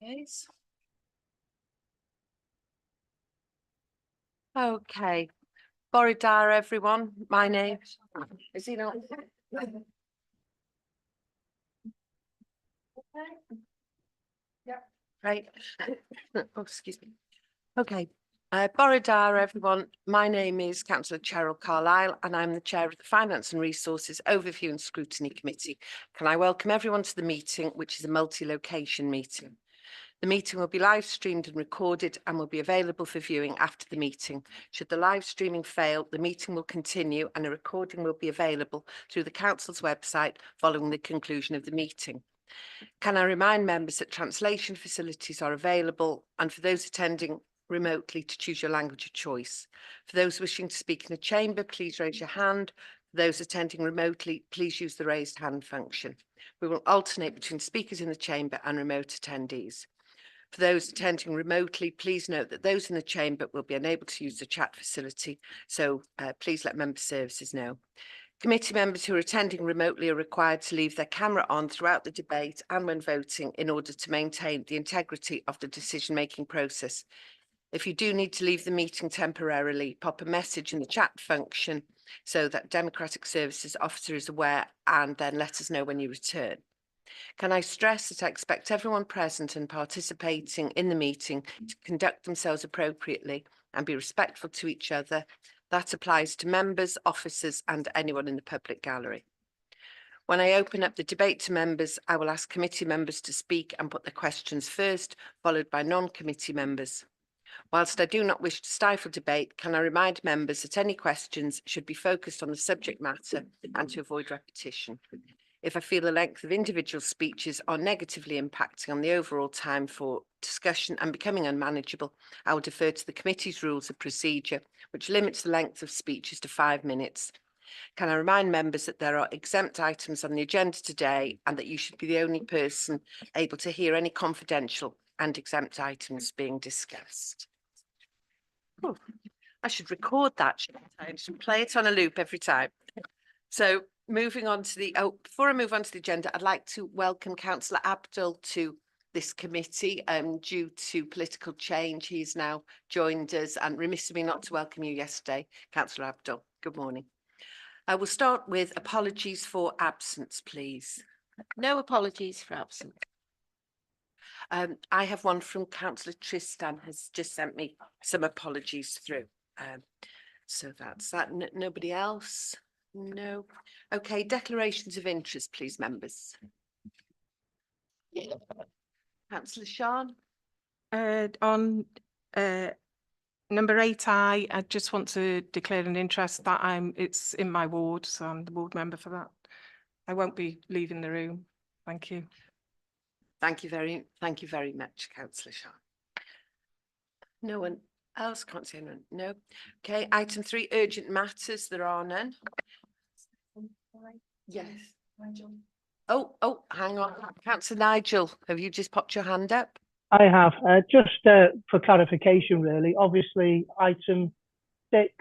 Yes. Okay. Boridar, everyone. My name is he not? Yeah. Right. Oh, excuse me. Okay. Boridar, everyone. My name is Councillor Cheryl Carlisle, and I'm the chair of the Finance and Resources Overview and Scrutiny Committee. Can I welcome everyone to the meeting, which is a multi-location meeting. The meeting will be live streamed and recorded and will be available for viewing after the meeting. Should the live streaming fail, the meeting will continue and a recording will be available through the Council's website following the conclusion of the meeting. Can I remind members that translation facilities are available, and for those attending remotely to choose your language of choice. For those wishing to speak in a chamber, please raise your hand. For those attending remotely, please use the raised hand function. We will alternate between speakers in the chamber and remote attendees. For those attending remotely, please note that those in the chamber will be unable to use the chat facility, so please let member services know. Committee members who are attending remotely are required to leave their camera on throughout the debate and when voting in order to maintain the integrity of the decision-making process. If you do need to leave the meeting temporarily, pop a message in the chat function so that Democratic Services Officer is aware, and then let us know when you return. Can I stress that I expect everyone present and participating in the meeting to conduct themselves appropriately and be respectful to each other. That applies to members, officers, and anyone in the public gallery. When I open up the debate to members, I will ask committee members to speak and put their questions first, followed by non-committee members. Whilst I do not wish to stifle debate, can I remind members that any questions should be focused on the subject matter and to avoid repetition. If I feel the length of individual speeches are negatively impacting on the overall time for discussion and becoming unmanageable, I will defer to the committee's rules of procedure, which limits the length of speeches to 5 minutes. Can I remind members that there are exempt items on the agenda today and that you should be the only person able to hear any confidential and exempt items being discussed. Oh, I should record that, shouldn't I? I should play it on a loop every time. So moving on to the, before I move on to the agenda, I'd like to welcome Councillor Abdul to this committee. Due to political change, he's now joined us, and remiss of me not to welcome you yesterday, Councillor Abdul. Good morning. I will start with apologies for absence, please. No apologies for absence. I have one from Councillor Tristan, has just sent me some apologies through. So that's that. Nobody else? No. Okay, declarations of interest, please, members. Councillor Sean. On number 8I, I just want to declare an interest that it's in my ward, so I'm the ward member for that. I won't be leaving the room. Thank you. Thank you very much, Councillor Sean. No one else? Can't see anyone. No. Okay, item 3, urgent matters. There are none. Yes. Nigel. Oh, hang on. Councillor Nigel, have you just popped your hand up? I have. Just for clarification, really. Obviously, item 6,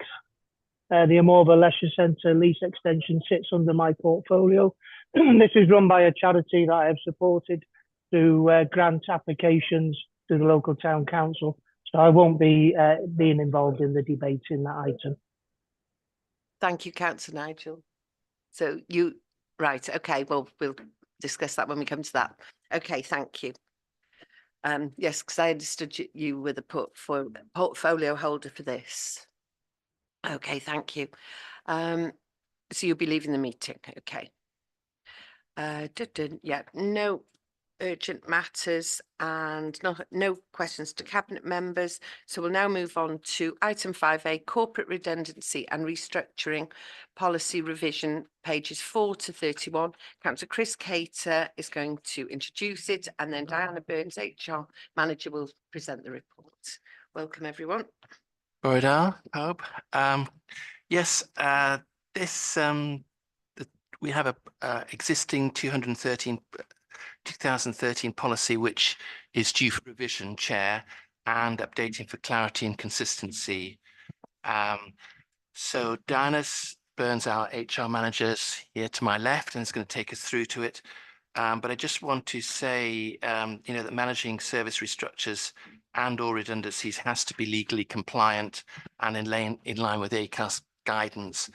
the Amorva Leisure Centre lease extension sits under my portfolio. This is run by a charity that I have supported through grant applications to the local town council. So I won't be being involved in the debate in that item. Thank you, Councillor Nigel. So you, right, okay, well, we'll discuss that when we come to that. Okay, thank you. Yes, because I understood you were the portfolio holder for this. Okay, thank you. So you'll be leaving the meeting, okay. Yeah, no urgent matters and no questions to cabinet members. So we'll now move on to item 5A, corporate redundancy and restructuring policy revision, pages 4 to 31. Councillor Chris Cater is going to introduce it, and then Diana Burns, HR manager, will present the report. Welcome, everyone. Yes, this we have a existing 2013 policy which is due for revision, Chair, and updating for clarity and consistency. So Diana Burns, our HR manager, is here to my left and is going to take us through to it. But I just want to say, that managing service restructures and or redundancies has to be legally compliant and in line with ACAS guidance.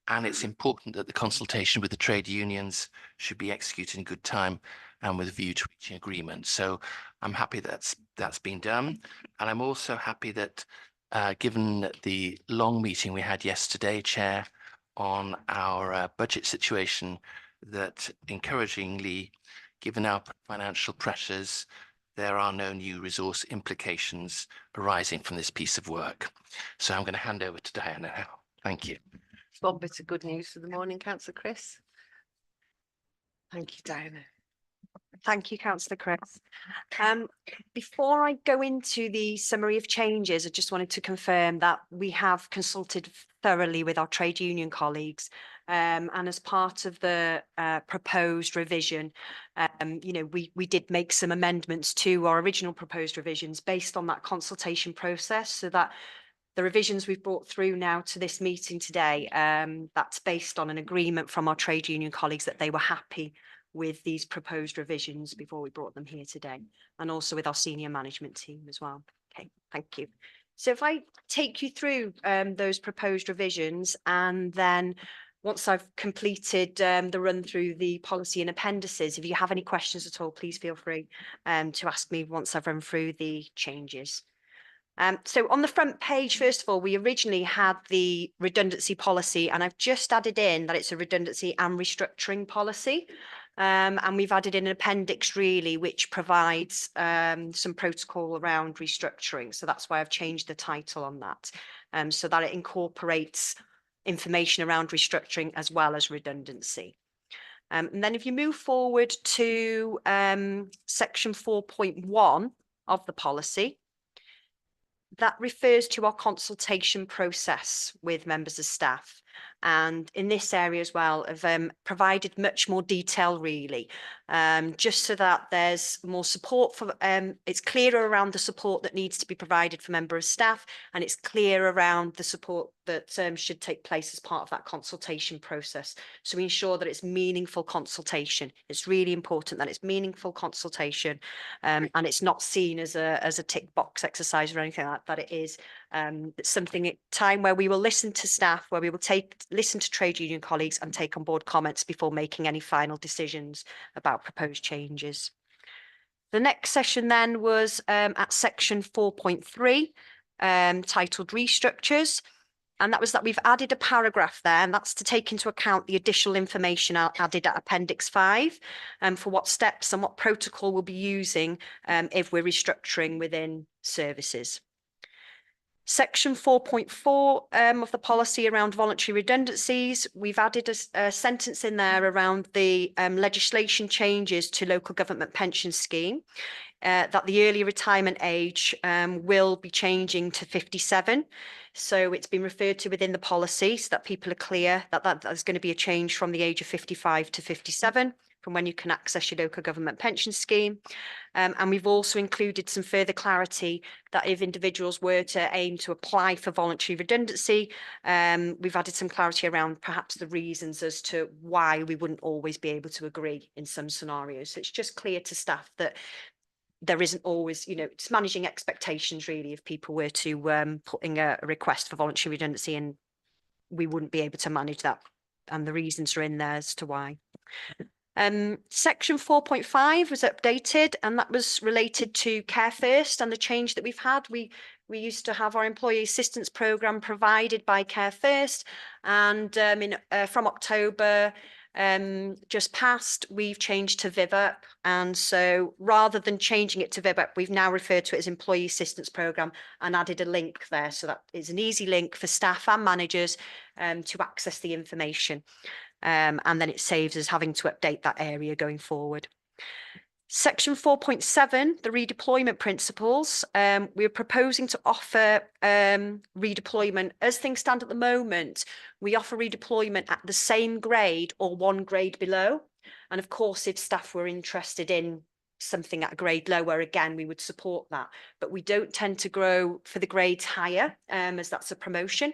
And it's important that the consultation with the trade unions should be executed in good time and with a view to reaching agreement. So I'm happy that's been done. And I'm also happy that given the long meeting we had yesterday, Chair, on our budget situation, that encouragingly, given our financial pressures, there are no new resource implications arising from this piece of work. So I'm going to hand over to Diana now. Thank you. One bit of good news for the morning, Councillor Chris. Thank you, Diana. Thank you, Councillor Chris. Before I go into the summary of changes, I just wanted to confirm that we have consulted thoroughly with our trade union colleagues. And as part of the proposed revision, we did make some amendments to our original proposed revisions based on that consultation process, so that the revisions we've brought through now to this meeting today, that's based on an agreement from our trade union colleagues that they were happy with these proposed revisions before we brought them here today, and also with our senior management team as well. Okay, thank you. So if I take you through those proposed revisions, and then once I've completed the run through the policy and appendices, if you have any questions at all, please feel free to ask me once I've run through the changes. So on the front page, first of all, we originally had the redundancy policy, and I've just added in that it's a redundancy and restructuring policy. And we've added in an appendix really, which provides some protocol around restructuring. So that's why I've changed the title on that, so that it incorporates information around restructuring as well as redundancy. And then if you move forward to section 4.1 of the policy, that refers to our consultation process with members of staff. And in this area as well, have provided much more detail really, just so that there's more support for, it's clearer around the support that needs to be provided for member of staff, and it's clear around the support that should take place as part of that consultation process. So we ensure that it's meaningful consultation. It's really important that it's meaningful consultation, and it's not seen as a tick box exercise or anything like that. It is something at time where we will listen to staff, where we will listen to trade union colleagues and take on board comments before making any final decisions about proposed changes. The next session then was at section 4.3, titled restructures. And that was that we've added a paragraph there, and that's to take into account the additional information added at Appendix 5 for what steps and what protocol we'll be using if we're restructuring within services. Section 4.4 of the policy around voluntary redundancies, we've added a sentence in there around the legislation changes to local government pension scheme, that the early retirement age will be changing to 57. So it's been referred to within the policy so that people are clear that there's going to be a change from the age of 55 to 57 from when you can access your local government pension scheme. And we've also included some further clarity that if individuals were to aim to apply for voluntary redundancy, we've added some clarity around perhaps the reasons as to why we wouldn't always be able to agree in some scenarios. So it's just clear to staff that there isn't always, it's managing expectations really if people were to put in a request for voluntary redundancy, and we wouldn't be able to manage that. And the reasons are in there as to why. Section 4.5 was updated, and that was related to Care First and the change that we've had. We used to have our employee assistance programme provided by Care First, and from October just past, we've changed to VIVUP. And so rather than changing it to VIVUP, we've now referred to it as employee assistance programme and added a link there. So that is an easy link for staff and managers to access the information. And then it saves us having to update that area going forward. Section 4.7, the redeployment principles. We're proposing to offer redeployment. As things stand at the moment, we offer redeployment at the same grade or one grade below. And of course, if staff were interested in something at a grade lower, again, we would support that. But we don't tend to grow for the grades higher, as that's a promotion.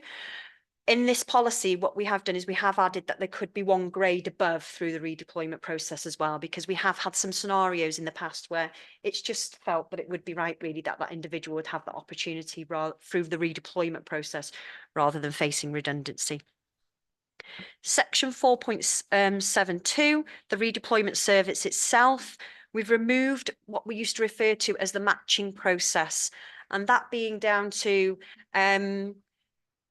in this policy, what we have done is we have added that there could be one grade above through the redeployment process as well, because we have had some scenarios in the past where it's just felt that it would be right really that that individual would have that opportunity through the redeployment process rather than facing redundancy. Section 4.72, the redeployment service itself, we've removed what we used to refer to as the matching process, and that being down to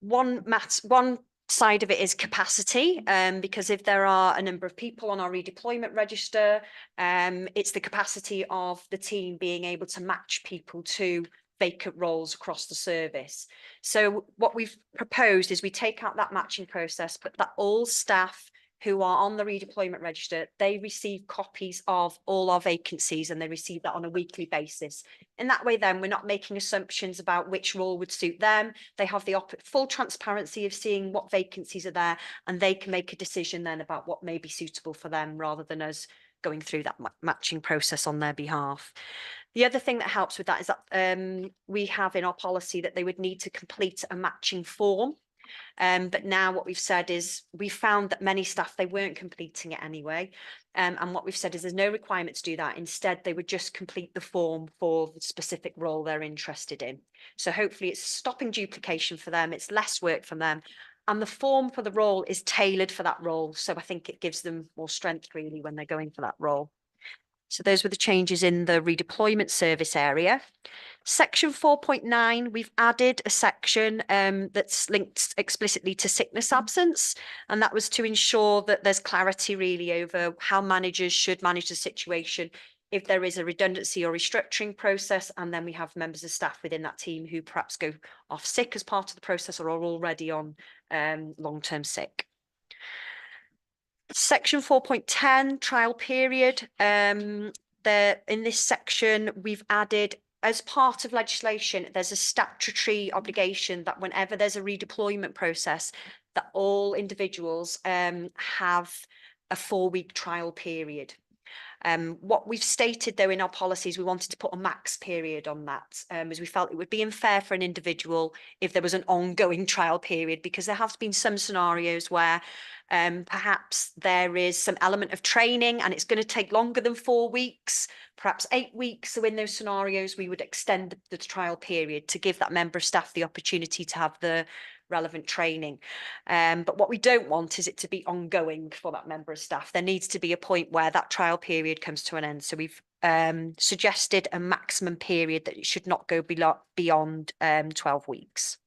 one side of it is capacity, because if there are a number of people on our redeployment register, it's the capacity of the team being able to match people to vacant roles across the service. So what we've proposed is we take out that matching process, but that all staff who are on the redeployment register, they receive copies of all our vacancies and they receive that on a weekly basis. In that way, then we're not making assumptions about which role would suit them. They have the full transparency of seeing what vacancies are there, and they can make a decision then about what may be suitable for them rather than us going through that matching process on their behalf. The other thing that helps with that is that we have in our policy that they would need to complete a matching form. But now what we've said is we found that many staff, they weren't completing it anyway. And what we've said is there's no requirement to do that. Instead, they would just complete the form for the specific role they're interested in. So hopefully it's stopping duplication for them. It's less work for them. And the form for the role is tailored for that role. So I think it gives them more strength really when they're going for that role. So those were the changes in the redeployment service area. Section 4.9, we've added a section that's linked explicitly to sickness absence, and that was to ensure that there's clarity really over how managers should manage the situation if there is a redundancy or restructuring process, and then we have members of staff within that team who perhaps go off sick as part of the process or are already on long-term sick. Section 4.10, trial period. In this section, we've added, as part of legislation, there's a statutory obligation that whenever there's a redeployment process, that all individuals have a 4-week trial period. What we've stated though in our policies, we wanted to put a max period on that, as we felt it would be unfair for an individual if there was an ongoing trial period, because there have been some scenarios where perhaps there is some element of training and it's going to take longer than 4 weeks, perhaps 8 weeks. So in those scenarios, we would extend the trial period to give that member of staff the opportunity to have the relevant training. But what we don't want is it to be ongoing for that member of staff. There needs to be a point where that trial period comes to an end. So we've suggested a maximum period that it should not go beyond 12 weeks.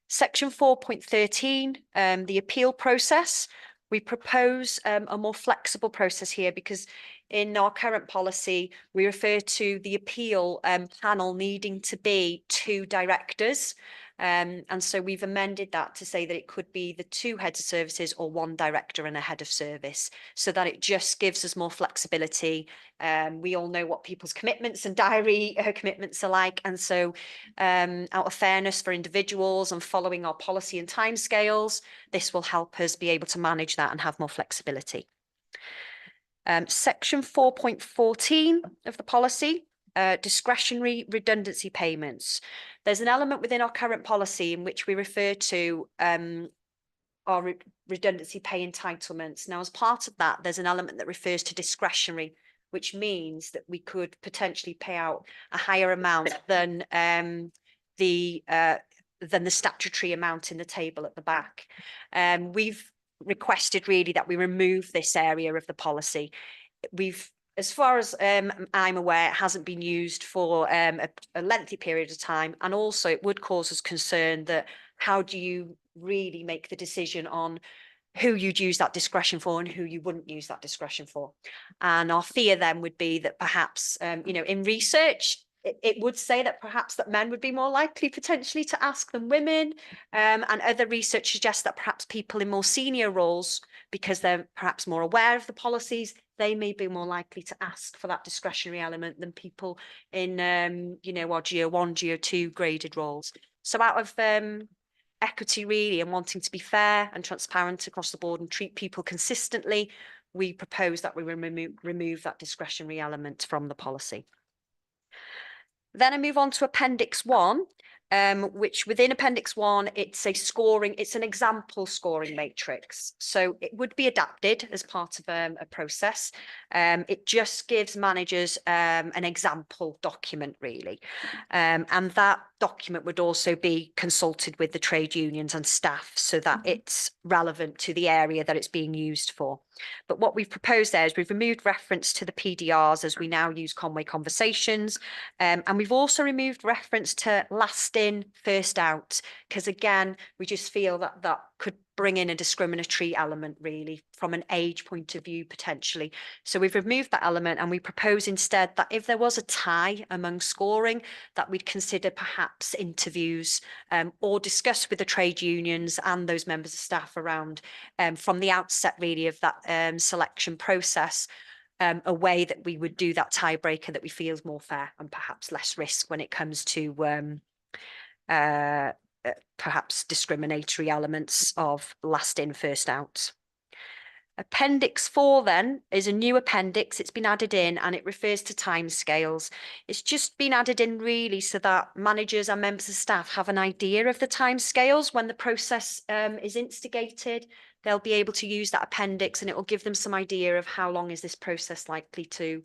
Section 4.13, the appeal process. We propose a more flexible process here because in our current policy, we refer to the appeal panel needing to be 2 directors. And so we've amended that to say that it could be the 2 heads of services or 1 director and a head of service, so that it just gives us more flexibility. We all know what people's commitments and diary commitments are like. And so out of fairness for individuals and following our policy and timescales, this will help us be able to manage that and have more flexibility. Section 4.14 of the policy, discretionary redundancy payments. There's an element within our current policy in which we refer to our redundancy pay entitlements. Now, as part of that, there's an element that refers to discretionary, which means that we could potentially pay out a higher amount than the statutory amount in the table at the back. We've requested really that we remove this area of the policy. As far as I'm aware, it hasn't been used for a lengthy period of time. And also it would cause us concern that how do you really make the decision on who you'd use that discretion for and who you wouldn't use that discretion for. And our fear then would be that perhaps, in research, it would say that perhaps that men would be more likely potentially to ask than women. And other research suggests that perhaps people in more senior roles, because they're perhaps more aware of the policies, they may be more likely to ask for that discretionary element than people in, our GO1, GO2 graded roles. So out of equity really and wanting to be fair and transparent across the board and treat people consistently, we propose that we remove that discretionary element from the policy. Then I move on to Appendix 1. which within Appendix 1, it's it's an example scoring matrix. So it would be adapted as part of a process. It just gives managers an example document, really. And that document would also be consulted with the trade unions and staff so that it's relevant to the area that it's being used for. But what we've proposed there is we've removed reference to the PDRs as we now use Conway Conversations. And we've also removed reference to last in, first out, because again, we just feel that that could bring in a discriminatory element really from an age point of view potentially. So we've removed that element and we propose instead that if there was a tie among scoring, that we'd consider perhaps interviews or discuss with the trade unions and those members of staff around from the outset really of that selection process, a way that we would do that tiebreaker that we feel is more fair and perhaps less risk when it comes to perhaps discriminatory elements of last in, first out. Appendix 4 then is a new appendix. It's been added in and it refers to timescales. It's just been added in really so that managers and members of staff have an idea of the timescales when the process is instigated. They'll be able to use that appendix and it will give them some idea of how long is this process likely to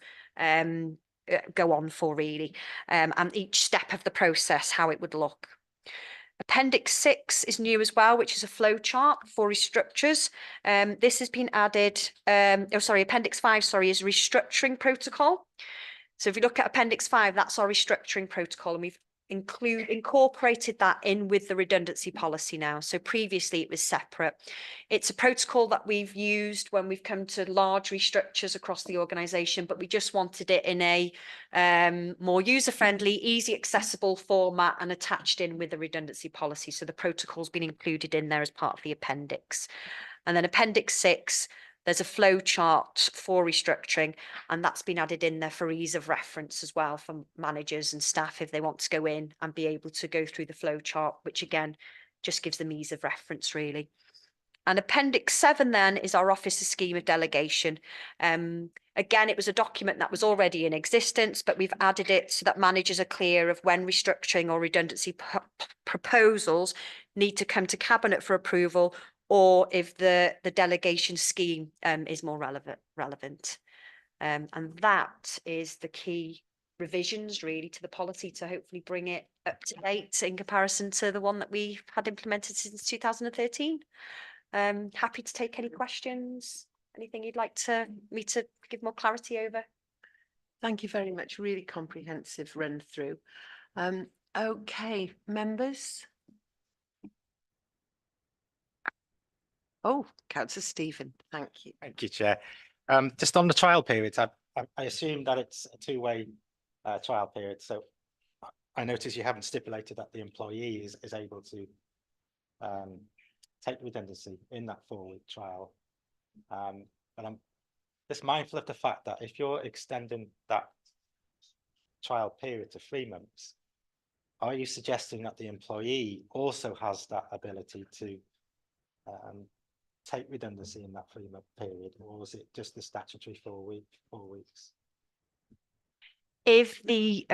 go on for really, and each step of the process, how it would look. Appendix 6 is new as well, which is a flow chart for restructures. This has been added, Appendix 5, is restructuring protocol. So if you look at Appendix 5, that's our restructuring protocol, and we've incorporated that in with the redundancy policy now. So previously it was separate. It's a protocol that we've used when we've come to large restructures across the organisation, but we just wanted it in a more user-friendly, easy accessible format and attached in with the redundancy policy. So the protocol's been included in there as part of the appendix. And then Appendix 6, there's a flow chart for restructuring, and that's been added in there for ease of reference as well for managers and staff if they want to go in and be able to go through the flow chart, which again, just gives them ease of reference really. And Appendix 7 then is our officer scheme of delegation. Again, it was a document that was already in existence, but we've added it so that managers are clear of when restructuring or redundancy proposals need to come to Cabinet for approval, or if the delegation scheme is more relevant. And that is the key revisions really to the policy to hopefully bring it up to date in comparison to the one that we've had implemented since 2013. Happy to take any questions. Anything you'd like me to give more clarity over? Thank you very much. Really comprehensive run through. Okay, members. Oh, Councillor Stephen, thank you. Thank you, Chair. Just on the trial periods, I assume that it's a two-way trial period. So I notice you haven't stipulated that the employee is able to take redundancy in that 4-week trial. But I'm just mindful of the fact that if you're extending that trial period to 3 months, are you suggesting that the employee also has that ability to take redundancy in that 3-month period, or is it just the statutory 4 weeks? If the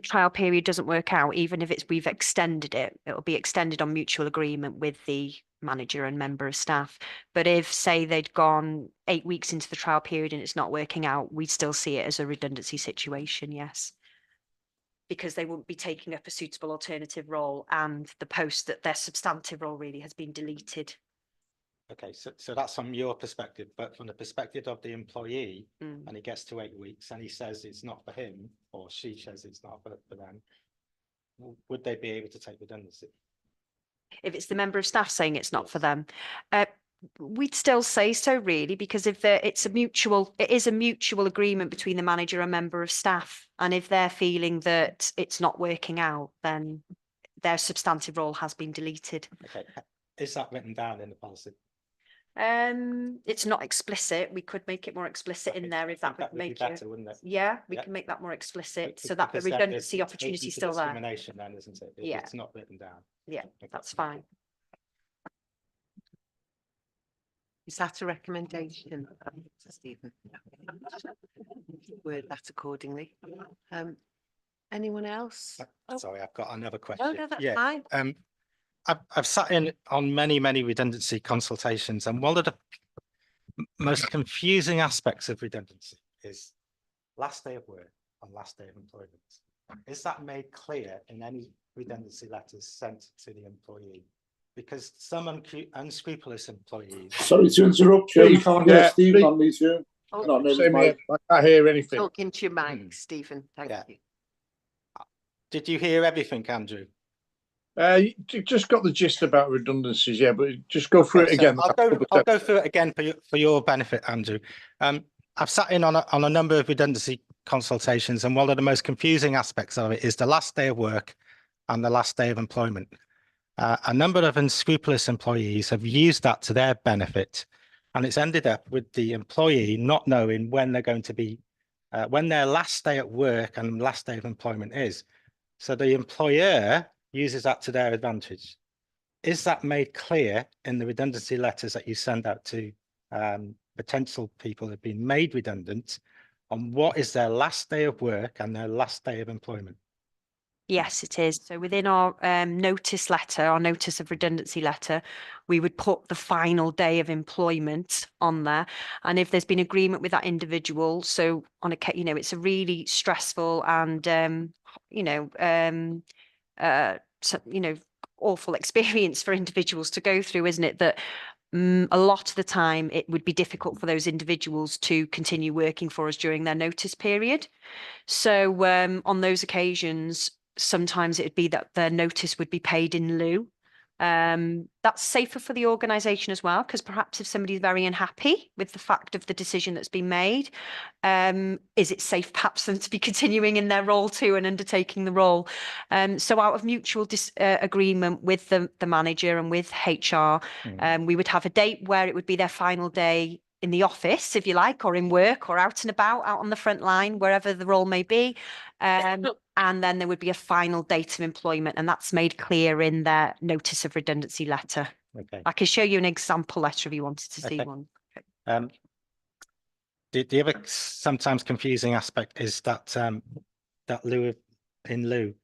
trial period doesn't work out, even if we've extended it, it'll be extended on mutual agreement with the manager and member of staff. But if, say, they'd gone 8 weeks into the trial period and it's not working out, we'd still see it as a redundancy situation, yes. Because they wouldn't be taking up a suitable alternative role and the post that their substantive role really has been deleted. Okay, so that's from your perspective, but from the perspective of the employee, and he gets to 8 weeks and he says it's not for him, or she says it's not for them, would they be able to take redundancy? If it's the member of staff saying it's not for them, we'd still say so really, because if it is a mutual agreement between the manager and member of staff, and if they're feeling that it's not working out, then their substantive role has been deleted. Okay, is that written down in the policy? It's not explicit. We could make it more explicit in there if that would make be better, wouldn't it? Yeah, we can make that more explicit so that the redundancy opportunity is still there. Discrimination then, isn't it? Yeah. It's not written down. Yeah, Okay. that's fine. Is that a recommendation, Stephen? Word that accordingly. Anyone else? Oh, Sorry, I've got another no, question. no, that's Yeah, fine. I've sat in on many redundancy consultations, and one of the most confusing aspects of redundancy is last day of work and last day of employment. Is that made clear in any redundancy letters sent to the employee? Because some unscrupulous employees. Sorry to interrupt, Chair. We can't hear Stephen on these Zoom. Oh, Not near his Same here. mic. I can't hear anything. talking to your mic, Stephen. Thank Yeah. you. Did you hear everything, Andrew? You just got the gist about redundancies, yeah, but just go through it So again. I'll go through it again for your benefit, Andrew. I've sat in on a number of redundancy consultations, and one of the most confusing aspects of it is the last day of work and the last day of employment. A number of unscrupulous employees have used that to their benefit, and it's ended up with the employee not knowing when they're going to be, when their last day at work and last day of employment is. So the employer uses that to their advantage. Is that made clear in the redundancy letters that you send out to potential people that have been made redundant on what is their last day of work and their last day of employment? Yes, it is. So within our notice letter, our notice of redundancy letter, we would put the final day of employment on there. And if there's been agreement with that individual, so on a, it's a really stressful and, awful experience for individuals to go through, isn't it? That a lot of the time it would be difficult for those individuals to continue working for us during their notice period. So on those occasions, sometimes it'd be that their notice would be paid in lieu. That's safer for the organisation as well, because perhaps if somebody's very unhappy with the fact of the decision that's been made, is it safe perhaps for them to be continuing in their role too and undertaking the role? So out of mutual agreement with the manager and with HR, we would have a date where it would be their final day in the office, if you like, or in work or out and about, out on the front line, wherever the role may be. And then there would be a final date of employment, and that's made clear in their notice of redundancy letter. Okay. I can show you an example letter if you wanted to see one. The other sometimes confusing aspect is that that in lieu.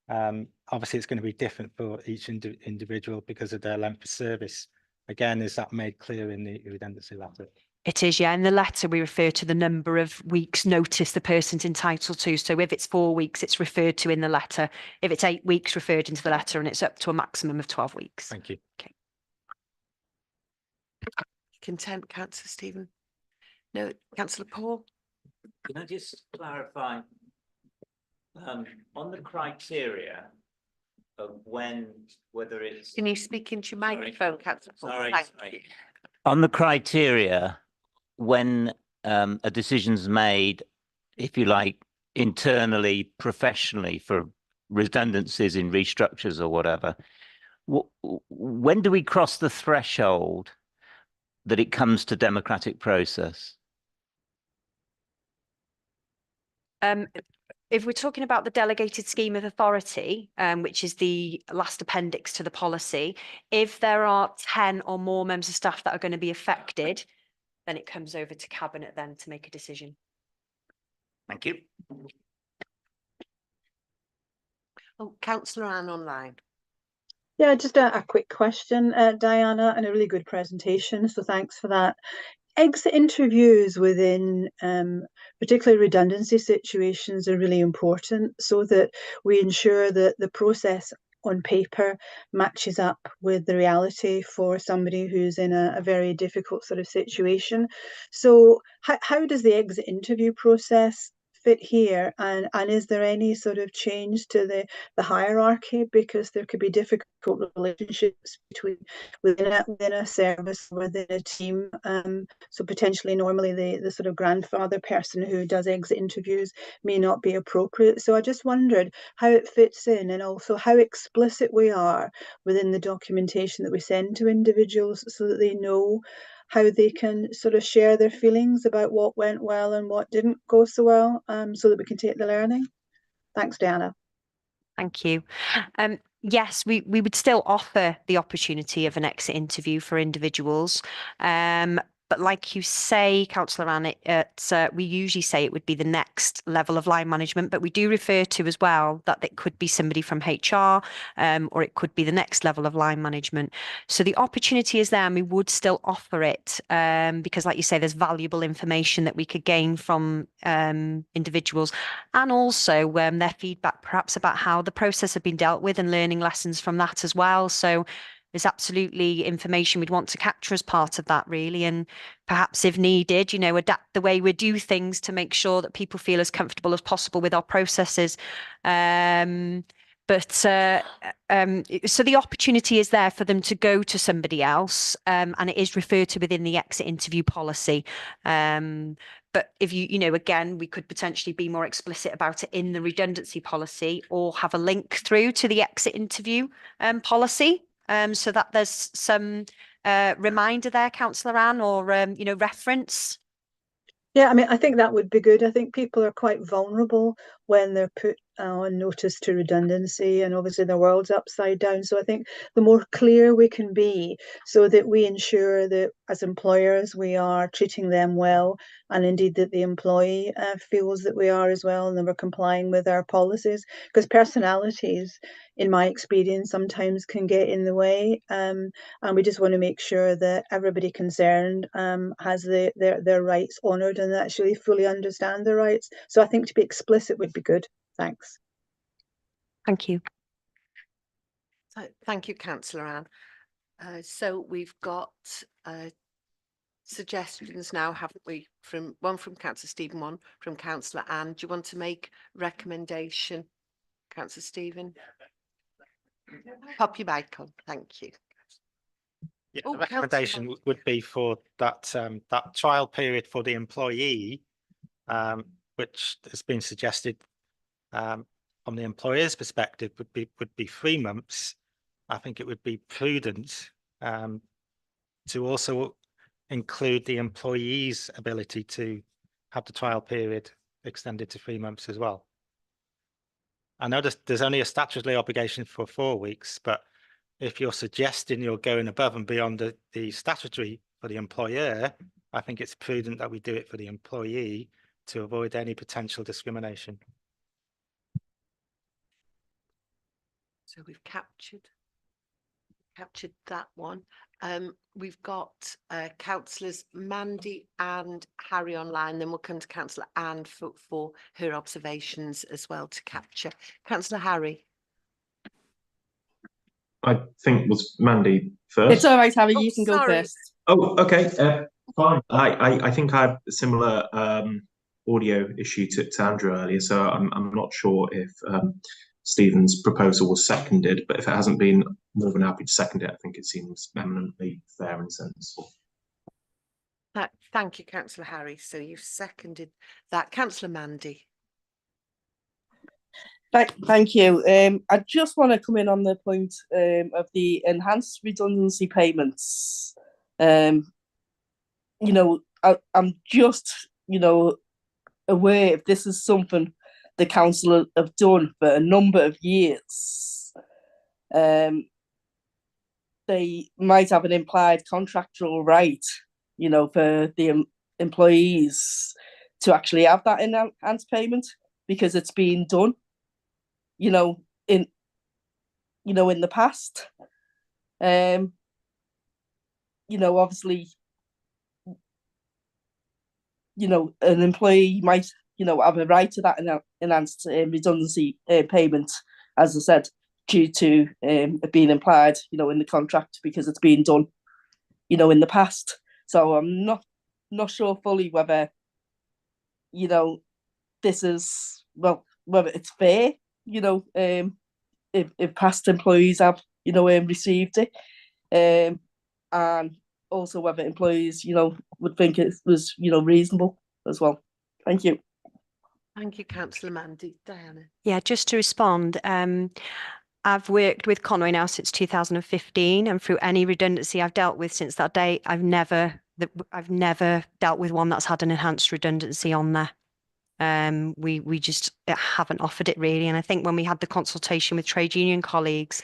Obviously, it's going to be different for each individual because of their length of service. Again, is that made clear in the redundancy letter? It is, yeah. In the letter, we refer to the number of weeks notice the person's entitled to. So if it's 4 weeks, it's referred to in the letter. If it's 8 weeks, referred into the letter, and it's up to a maximum of 12 weeks. Thank you. Okay. Content, Councillor Stephen? No, Councillor Paul? Can I just clarify on the criteria of whether it's... Can you speak into your microphone, Councillor Paul? Sorry, Thank sorry. you. On the criteria, when a decision's made, if you like, internally, professionally for redundancies in restructures or whatever, when do we cross the threshold that it comes to democratic process? If we're talking about the delegated scheme of authority, which is the last appendix to the policy, if there are 10 or more members of staff that are going to be affected, then it comes over to Cabinet then to make a decision. Thank you. Oh, Councillor Anne online. Yeah, just a quick question, Diana, and a really good presentation, so thanks for that. Exit interviews within particularly redundancy situations are really important so that we ensure that the process on paper matches up with the reality for somebody who's in a very difficult sort of situation. So how does the exit interview process fit here, and is there any sort of change to the hierarchy, because there could be difficult relationships within a service, within a team, so potentially normally the sort of grandfather person who does exit interviews may not be appropriate. So I just wondered how it fits in, and also how explicit we are within the documentation that we send to individuals so that they know how they can sort of share their feelings about what went well and what didn't go so well, so that we can take the learning. Thanks, Diana. Thank you. Yes, we would still offer the opportunity of an exit interview for individuals. But like you say, Councillor Ann, we usually say it would be the next level of line management, but we do refer to as well that it could be somebody from HR, or it could be the next level of line management. So the opportunity is there, and we would still offer it, because like you say, there's valuable information that we could gain from individuals, and also their feedback perhaps about how the process had been dealt with and learning lessons from that as well. So there's absolutely information we'd want to capture as part of that, really, and perhaps if needed, adapt the way we do things to make sure that people feel as comfortable as possible with our processes. So the opportunity is there for them to go to somebody else, and it is referred to within the exit interview policy. But if again, we could potentially be more explicit about it in the redundancy policy, or have a link through to the exit interview policy, so that there's some reminder there, Councillor Ann, or reference. Yeah, I mean, I think that would be good. I think people are quite vulnerable when they're put on notice to redundancy, and obviously the world's upside down. So I think the more clear we can be, so that we ensure that as employers we are treating them well, and indeed that the employee feels that we are as well, and that we're complying with our policies, because personalities, in my experience, sometimes can get in the way, and we just want to make sure that everybody concerned has their rights honoured, and actually fully understand their rights. So I think to be explicit would be good. Thanks. Thank you. So, thank you, Councillor Ann. So we've got suggestions now, haven't we? One from Councillor Stephen, one from Councillor Ann. Do you want to make recommendation, Councillor Stephen? Pop your mic on. Thank you. Yeah, Oh, the recommendation would be for that trial period for the employee, which has been suggested from the employer's perspective would be 3 months. I think it would be prudent to also include the employee's ability to have the trial period extended to 3 months as well. I know there's only a statutory obligation for 4 weeks, but if you're suggesting you're going above and beyond the statutory for the employer, I think it's prudent that we do it for the employee to avoid any potential discrimination. So we've captured that one. We've got councillors Mandy and Harry online, then we'll come to Councillor Ann for her observations as well to capture. Councillor Harry. I think was Mandy first. It's all right, Harry, you can go first. Oh, okay, fine. I think I had a similar audio issue to Andrew earlier, so I'm not sure if Stephen's proposal was seconded, but if it hasn't been, more than happy to second it. I think it seems eminently fair and sensible. Thank you, Councillor Harry. So you've seconded that. Councillor Mandy. Thank you. I just want to come in on the point of the enhanced redundancy payments. I'm just, aware if this is something the council have done for a number of years. They might have an implied contractual right, for the employees to actually have that enhanced payment because it's been done, in the past. Obviously, an employee might, have a right to that enhanced redundancy payment, as I said, due to it being implied, in the contract because it's been done, in the past. So I'm not sure fully whether, this is, whether it's fair, if past employees have, received it, and also whether employees, would think it was, reasonable as well. Thank you. Thank you, Councillor Mandy. Diana. Yeah, just to respond, I've worked with Conway now since 2015, and through any redundancy I've dealt with since that day, I've never dealt with one that's had an enhanced redundancy on there. We just haven't offered it really, and I think when we had the consultation with trade union colleagues,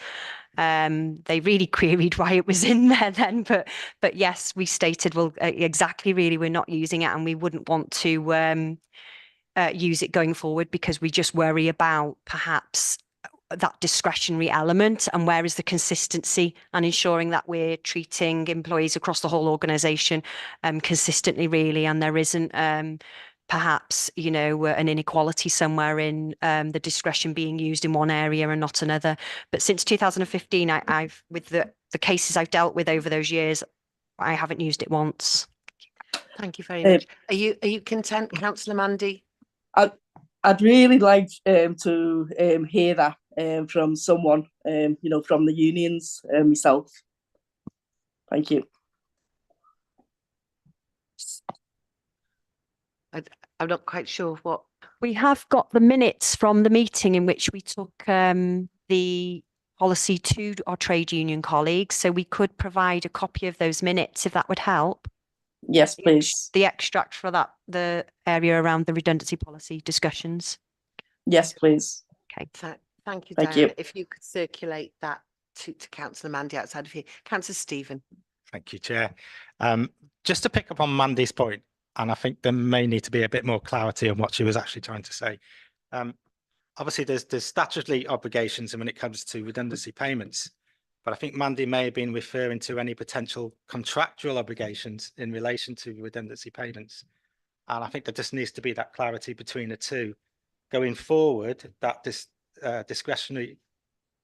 They really queried why it was in there then, but yes, we stated, well, exactly, really, we're not using it and we wouldn't want to use it going forward because we just worry about perhaps that discretionary element, and where is the consistency and ensuring that we're treating employees across the whole organisation consistently, really, and there isn't perhaps, you know, an inequality somewhere in the discretion being used in one area and not another. But since 2015, I've with the cases I've dealt with over those years, I haven't used it once. Thank you very much. Are you content, Councillor Mandy? I'd really like to hear that from someone, you know, from the unions myself. Thank you. I'm not quite sure what. We have got the minutes from the meeting in which we took the policy to our trade union colleagues, so we could provide a copy of those minutes if that would help. Yes, please. The extract for that, the area around the redundancy policy discussions. Yes, please. Okay, thank you, Thank Diana. you. If you could circulate that to Councillor Mandy outside of here. Councillor Stephen. Thank you, Chair. Just to pick up on Mandy's point, and I think there may need to be a bit more clarity on what she was actually trying to say. Obviously, there's statutory obligations when it comes to redundancy payments, but I think Mandy may have been referring to any potential contractual obligations in relation to redundancy payments. And I think there just needs to be that clarity between the two. Going forward, that this discretionary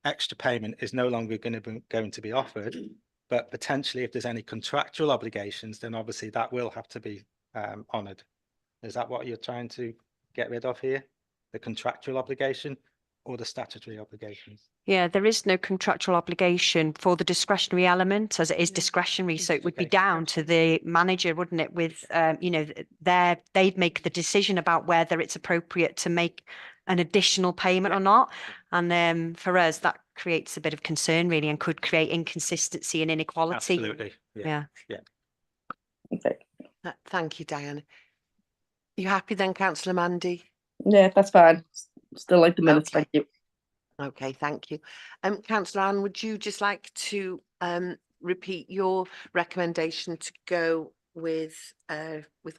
extra payment is no longer going to be offered, but potentially if there's any contractual obligations, then obviously that will have to be honoured. Is that what you're trying to get rid of here? The contractual obligation or the statutory obligations? Yeah, there is no contractual obligation for the discretionary element, as it is discretionary. So it would be down to the manager, wouldn't it? With, you know, they'd make the decision about whether it's appropriate to make an additional payment or not. And for us, that creates a bit of concern, really, and could create inconsistency and inequality. Absolutely. Yeah. Okay. Thank you, Diana. You happy then, Councillor Mandy? Yeah, that's fine. Still like the minutes. Okay. Thank you. Okay, thank you. Councillor Anne, would you just like to repeat your recommendation to go with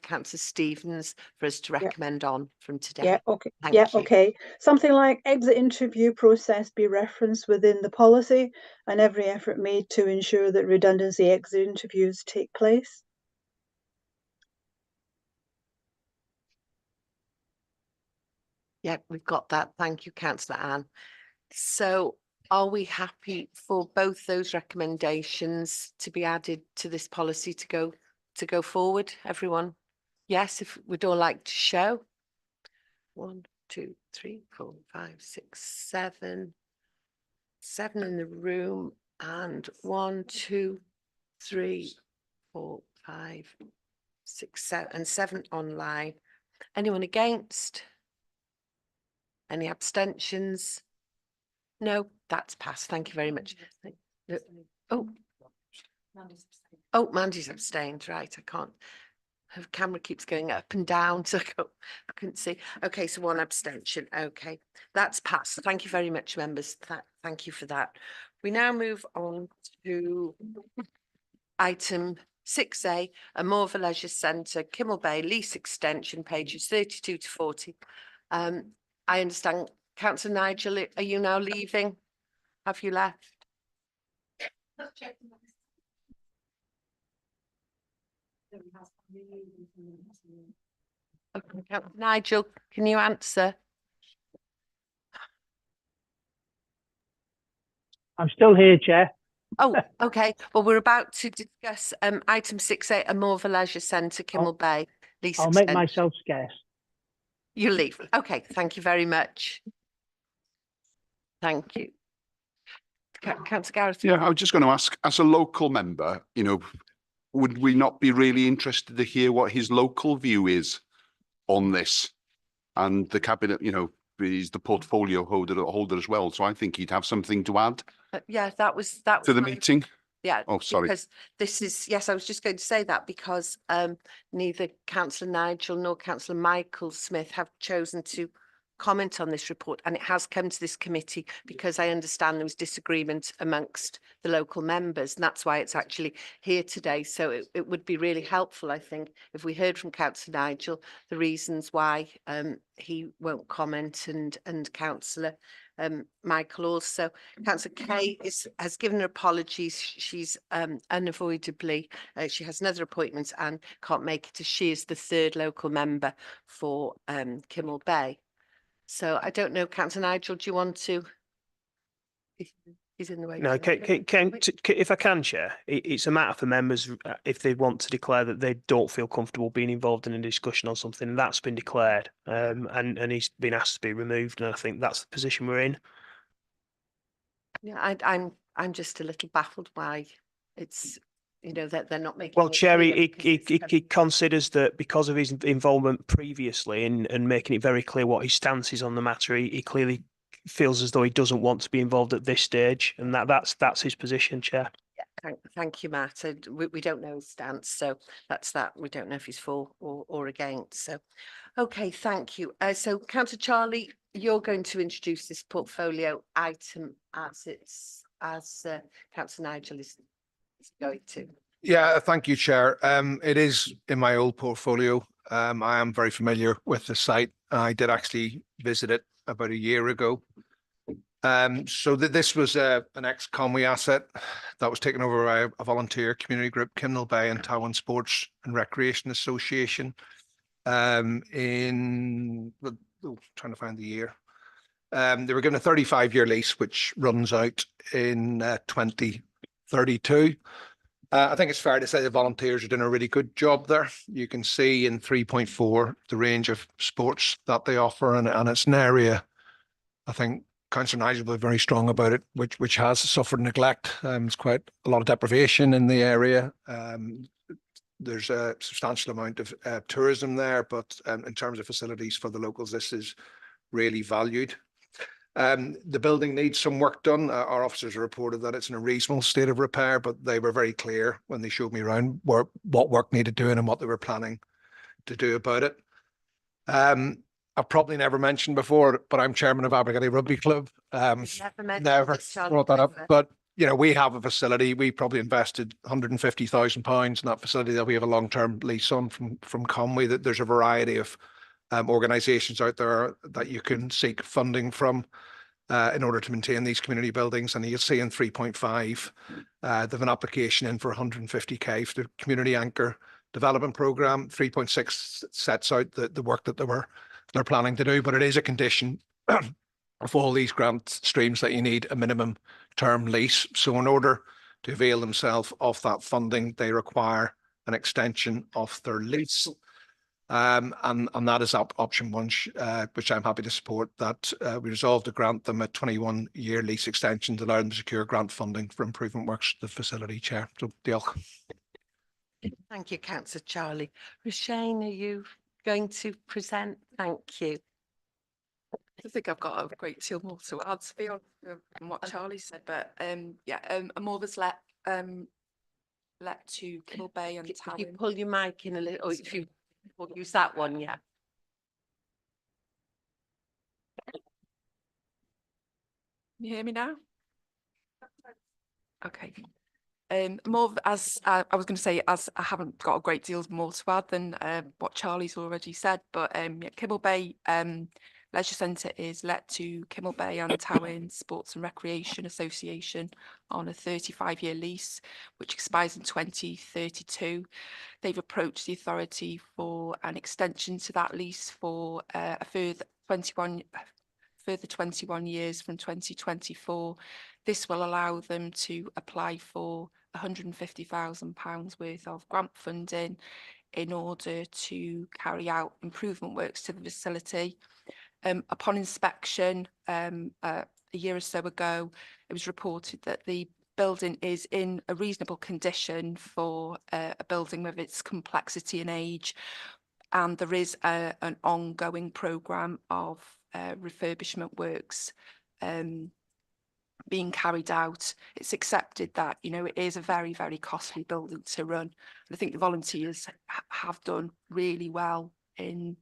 Councillor Stevens for us to recommend on from today? Yeah, okay. Thank Yeah, you. okay. Something like exit interview process be referenced within the policy and every effort made to ensure that redundancy exit interviews take place. Yeah, we've got that. Thank you, Councillor Anne. So are we happy for both those recommendations to be added to this policy to go forward, everyone? Yes, if we'd all like to show. 1, 2, 3, 4, 5, 6, 7. 7 in the room, and 1, 2, 3, 4, 5, 6, 7, and 7 online. Anyone against? Any abstentions? No, that's passed. Thank you very much. Oh, Mandy's abstained. Right, I can't. Her camera keeps going up and down, so I couldn't see. Okay, so 1 abstention. Okay, that's passed. Thank you very much, members. Thank you for that. We now move on to item 6A, Amorva Leisure Centre, Kimmel Bay lease extension, pages 32 to 40. I understand, Councillor Nigel, are you now leaving? Have you left? Okay, Councillor Nigel, can you answer? I'm still here, Chair. Oh, okay. Well, we're about to discuss item 6A, Amorva Leisure Centre, Kimmel Bay lease I'll make extension. myself scarce. You leave. Okay, thank you very much. Thank you. Councillor Gareth. Yeah, I was just going to ask, as a local member, you know, would we not be really interested to hear what his local view is on this? And the cabinet, you know, is the portfolio holder as well. So I think he'd have something to add. Yeah, that was to the meeting. Yeah. Oh, sorry. Because this is, yes, I was just going to say that because neither Councillor Nigel nor Councillor Michael Smith have chosen to comment on this report, and it has come to this committee because I understand there was disagreement amongst the local members, and that's why it's actually here today. So it would be really helpful, I think, if we heard from Councillor Nigel the reasons why he won't comment, and Councillor Michael also. Councillor Kay has given her apologies. She's unavoidably, she has another appointment and can't make it, as she is the third local member for Kimmel Bay. So I don't know, Councillor Nigel, do you want to? He's in the way. No, if I can, Chair, it's a matter for members if they want to declare that they don't feel comfortable being involved in a discussion on something, and that's been declared, and he's been asked to be removed, and I think that's the position we're in. Yeah, I'm just a little baffled why it's, you know, that they're not making. Well, it Chair, clear he because it's considers that because of his involvement previously and making it very clear what his stance is on the matter, he clearly feels as though he doesn't want to be involved at this stage, and that's his position, Chair. Yeah, thank you, Matt. We don't know his stance, so that's that. We don't know if he's for or against. So, okay, thank you. So, Councillor Charlie, you're going to introduce this portfolio item as Councillor Nigel is going to. Yeah, thank you, Chair. It is in my old portfolio. I am very familiar with the site. I did actually visit it about a year ago. So this was an ex-Conwy asset that was taken over by a volunteer community group, Kimmel Bay and Towan Sports and Recreation Association. Trying to find the year. They were given a 35-year lease, which runs out in 2032. I think it's fair to say the volunteers are doing a really good job there. You can see in 3.4 the range of sports that they offer, and it's an area, I think Councillor Nigel was very strong about it, which has suffered neglect. There's quite a lot of deprivation in the area. There's a substantial amount of tourism there, but in terms of facilities for the locals, this is really valued. The building needs some work done. Our officers have reported that it's in a reasonable state of repair, but they were very clear when they showed me around what work needed doing and what they were planning to do about it. I've probably never mentioned before, but I'm chairman of Abergele Rugby Club. Never brought that up, but you know, we have a facility. We probably invested £150,000 in that facility that we have a long-term lease on from Conwy. That there's a variety of organisations out there that you can seek funding from in order to maintain these community buildings. And you'll see in 3.5, they have an application in for 150k for the community anchor development programme. 3.6 sets out the work that they're planning to do, but it is a condition of all these grant streams that you need a minimum term lease. So in order to avail themselves of that funding, they require an extension of their lease. And that is option one, which I'm happy to support, that we resolve to grant them a 21-year lease extension to allow them to secure grant funding for improvement works to the facility, Chair. So, diolch. Thank you, Councillor Charlie. Roshane, are you going to present? Thank you. I think I've got a great deal more to add to be honest from what Charlie said, but a more was let to Kimmel Bay and If you pull your mic in a little, or if you use that one, yeah. Can you hear me now? Okay. More as I was going to say, as I haven't got a great deal more to add than what Charlie's already said, but Kimmel Bay Leisure Centre is let to Kimmel Bay and Towan Sports and Recreation Association on a 35-year lease, which expires in 2032. They've approached the authority for an extension to that lease for a further 21 years from 2024. This will allow them to apply for £150,000 worth of grant funding in order to carry out improvement works to the facility. Upon inspection a year or so ago, it was reported that the building is in a reasonable condition for a building with its complexity and age, and there is an ongoing programme of refurbishment works being carried out. It's accepted that, you know, it is a very, very costly building to run. And I think the volunteers have done really well in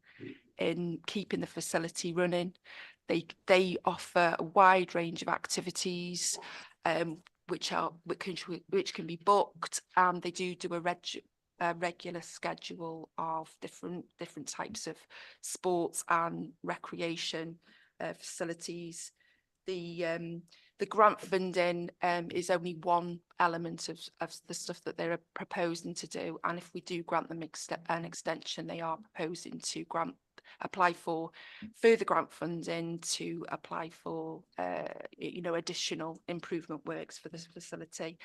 in keeping the facility running. They offer a wide range of activities, which can be booked, and they do a regular schedule of different types of sports and recreation facilities. The grant funding is only one element of the stuff that they're proposing to do, and if we do grant them an extension, they are proposing to apply for further grant funding to apply for additional improvement works for this facility.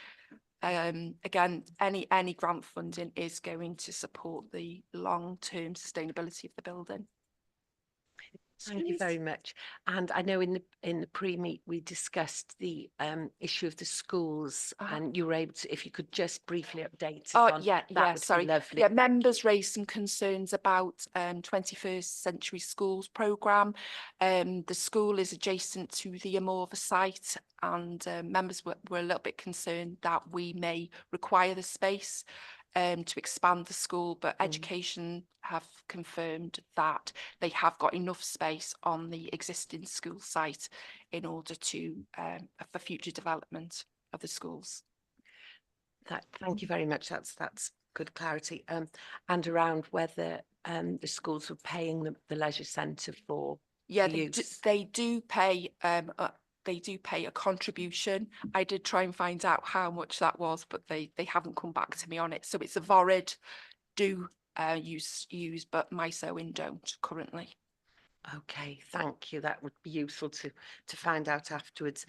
Again, any grant funding is going to support the long-term sustainability of the building. Thank you very much. And I know in the pre-meet we discussed the issue of the schools, and you were able to, if you could just briefly update us on that would be sorry. lovely. Yeah, members raised some concerns about 21st Century Schools programme. The school is adjacent to the Amorva site, and members were a little bit concerned that we may require the space to expand the school, but Education have confirmed that they have got enough space on the existing school site in order to for future development of the schools. Thank you very much. That's good clarity. And around whether the schools were paying the leisure centre for use. They do pay. They do pay a contribution. I did try and find out how much that was, but they haven't come back to me on it. So it's a Vorid do use, but MySewing don't currently. Okay, thank you. That would be useful to find out afterwards.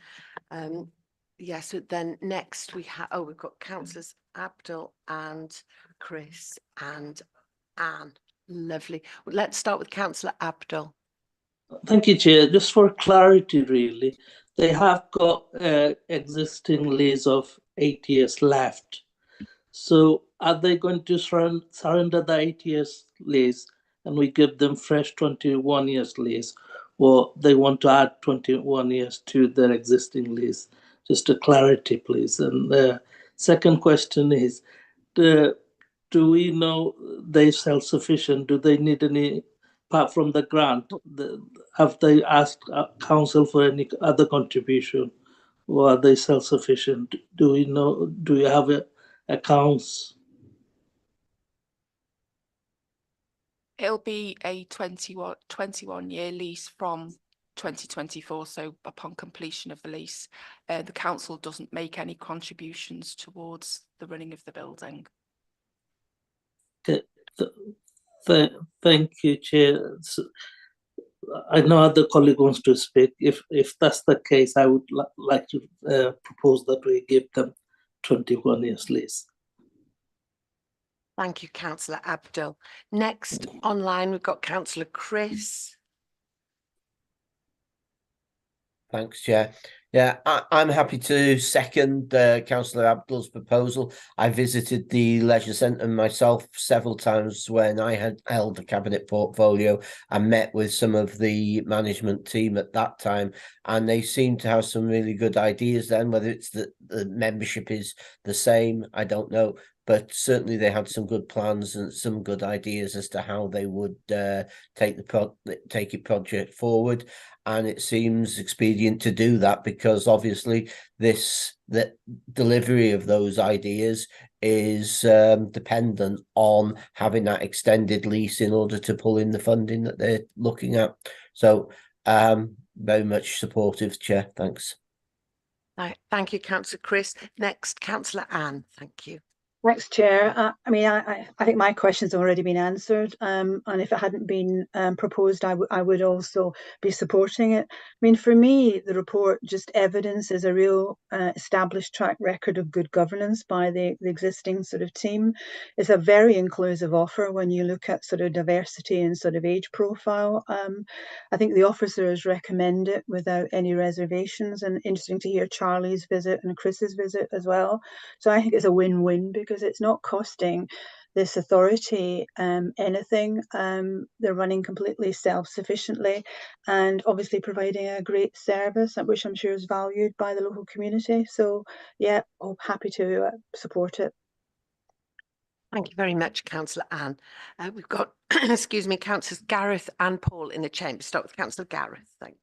Yeah, so then next we've got councillors Abdul and Chris and Anne. Lovely. Well, let's start with Councillor Abdul. Thank you, Chair. Just for clarity, really, they have got existing lease of 8 years left. So are they going to surrender the 8 years lease and we give them fresh 21 years lease, or they want to add 21 years to their existing lease? Just a clarity, please. And the second question is, do we know they're self-sufficient? Do they need any, apart from the grant, have they asked council for any other contribution, or are they self-sufficient? Do we know, do we have accounts? It'll be a 21-year lease from 2024. So upon completion of the lease, the council doesn't make any contributions towards the running of the building. Okay. Thank you, Chair. I know other colleague wants to speak. If that's the case, I would like to propose that we give them 21 years lease. Thank you, Councillor Abdul. Next online, we've got Councillor Chris. Thanks, Chair. Yeah, I'm happy to second Councillor Abdul's proposal. I visited the leisure centre myself several times when I had held a cabinet portfolio and met with some of the management team at that time, and they seem to have some really good ideas then. Whether it's the membership is the same, I don't know, but certainly they had some good plans and some good ideas as to how they would take the project forward. And it seems expedient to do that because obviously the delivery of those ideas is dependent on having that extended lease in order to pull in the funding that they're looking at. So very much supportive, Chair. Thanks. Thank you, Councillor Chris. Next, Councillor Anne. Thank you. Thanks, Chair. I mean, I think my question's already been answered, and if it hadn't been proposed, I would also be supporting it. I mean, for me, the report just evidences a real established track record of good governance by the existing sort of team. It's a very inclusive offer when you look at sort of diversity and sort of age profile. I think the officers recommend it without any reservations, and interesting to hear Charlie's visit and Chris's visit as well. So I think it's a win-win because it's not costing this authority anything. They're running completely self-sufficiently and obviously providing a great service, which I'm sure is valued by the local community. So yeah, I'm happy to support it. Thank you very much, Councillor Anne. We've got, excuse me, Councillors Gareth and Paul in the chamber. Start with Councillor Gareth. Thank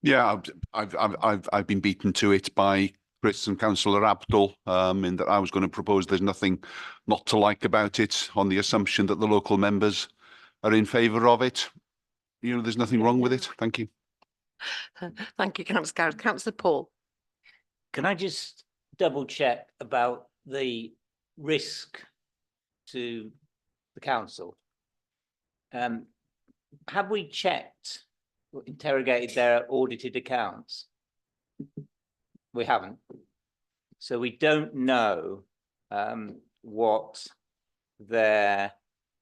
you. Yeah, I've been beaten to it by Chris and Councillor Abdul, in that I was going to propose there's nothing not to like about it on the assumption that the local members are in favour of it. You know, there's nothing wrong with it. Thank you. Thank you, Councillor Gareth. Councillor Paul. Can I just double check about the risk to the council? Have we checked, or interrogated their audited accounts? We haven't. So we don't know what their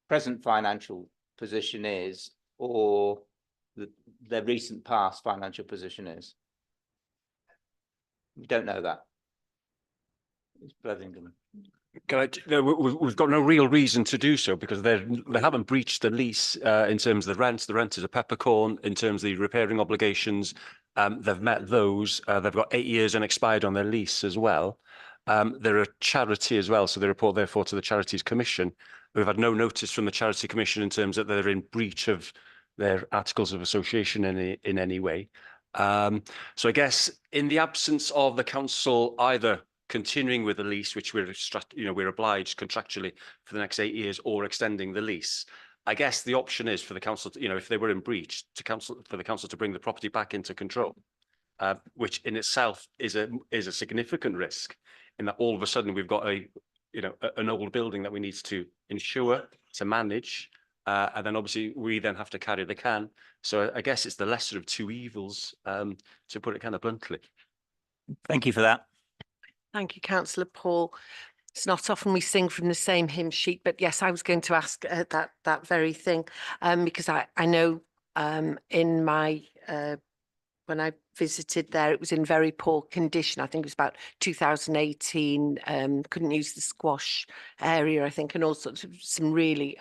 present financial position is, or their recent past financial position is. We don't know that. It's Blethington. No, we've got no real reason to do so because they haven't breached the lease in terms of the rent. The rent is a peppercorn. In terms of the repairing obligations, they've met those. They've got 8 years unexpired on their lease as well. They're a charity as well, so they report therefore to the Charities Commission. We've had no notice from the Charity Commission in terms that they're in breach of their articles of association in any way. So I guess in the absence of the council either continuing with the lease, which we're obliged contractually for the next 8 years, or extending the lease, I guess the option is for the council to, if they were in breach, for the council to bring the property back into control, which in itself is a significant risk, in that all of a sudden we've got an old building that we need to insure, to manage, and then obviously we then have to carry the can. So I guess it's the lesser of two evils, to put it kind of bluntly. Thank you for that. Thank you, Councillor Paul. It's not often we sing from the same hymn sheet, but yes, I was going to ask that very thing, because I know in my when I visited there, it was in very poor condition. I think it was about 2018. Couldn't use the squash area, I think, and all sorts of some really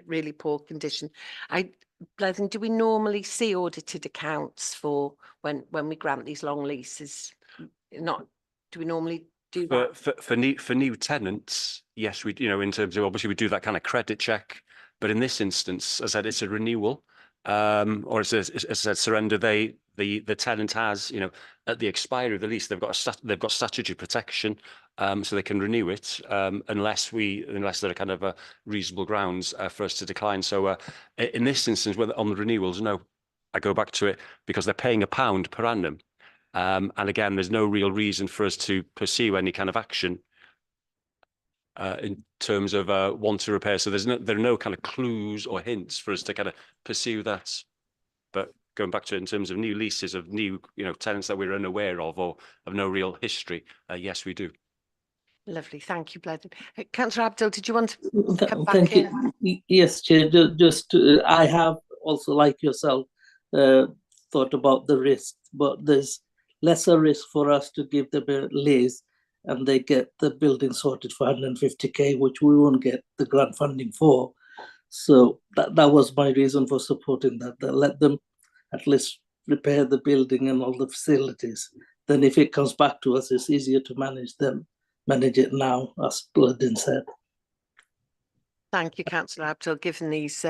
really poor condition. Blething, do we normally see audited accounts for when we grant these long leases? Do we normally do that? For new tenants, yes, we in terms of obviously we do that kind of credit check, but in this instance, as I said, it's a renewal, or as I said, surrender. The tenant has, at the expiry of the lease, they've got statutory protection, so they can renew it unless there are kind of reasonable grounds for us to decline. So in this instance, on the renewals, no, I go back to it because they're paying £1 per annum. And again, there's no real reason for us to pursue any kind of action in terms of want to repair. So there are no kind of clues or hints for us to kind of pursue that. But going back to it in terms of new leases of new, tenants that we're unaware of or have no real history, yes, we do. Lovely, thank you, Blething. Councillor Abdul, did you want to come back Thank in? you. Yes, Chair. I have also, like yourself, thought about the risk, but there's lesser risk for us to give them a lease and they get the building sorted for 150k, which we won't get the grant funding for. So that was my reason for supporting that. Let them at least repair the building and all the facilities. Then if it comes back to us, it's easier to manage it now, as Blething said. Thank you, Councillor Abdul. Given these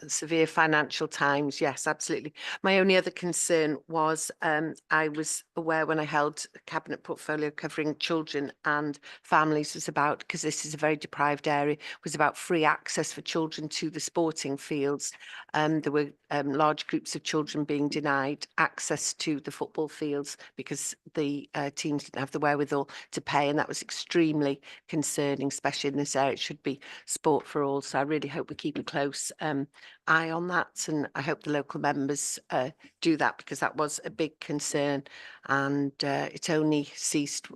severe financial times, yes, absolutely. My only other concern was I was aware when I held a cabinet portfolio covering children and families was about, because this is a very deprived area, was about free access for children to the sporting fields. There were large groups of children being denied access to the football fields because the teams didn't have the wherewithal to pay, and that was extremely concerning, especially in this area. It should be sport for all. So I really hope we keep a close eye on that, and I hope the local members do that, because that was a big concern, and it only ceased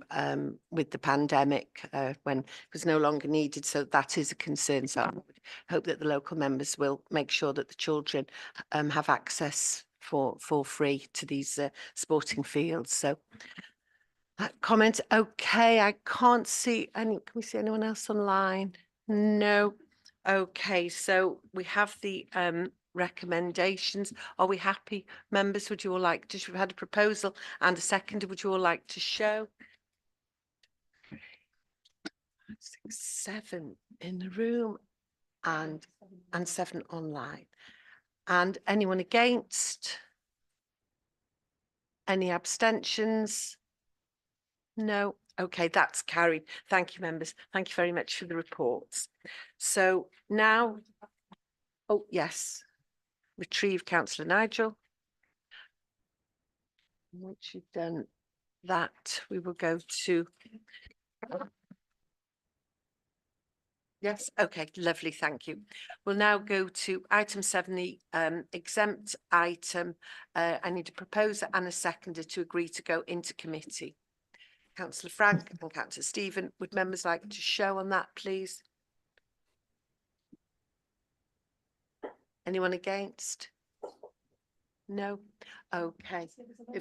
with the pandemic when it was no longer needed. So that is a concern. So I hope that the local members will make sure that the children have access for free to these sporting fields. So that comment. Okay, I can't see any. Can we see anyone else online? No. Okay, so we have the recommendations. Are we happy, members? Would you all like to, we've had a proposal and a second, would you all like to show? 6, 7 in the room and 7 online. And anyone against? Any abstentions? No. Okay, that's carried. Thank you, members. Thank you very much for the reports. So now, oh yes, retrieve Councillor Nigel. Once you've done that, we will go to. Yes, okay, lovely, thank you. We'll now go to item 7, the exempt item. I need a proposer and a seconder to agree to go into committee. Councillor Frank and Councillor Stephen, would members like to show on that, please? Anyone against? No? Okay.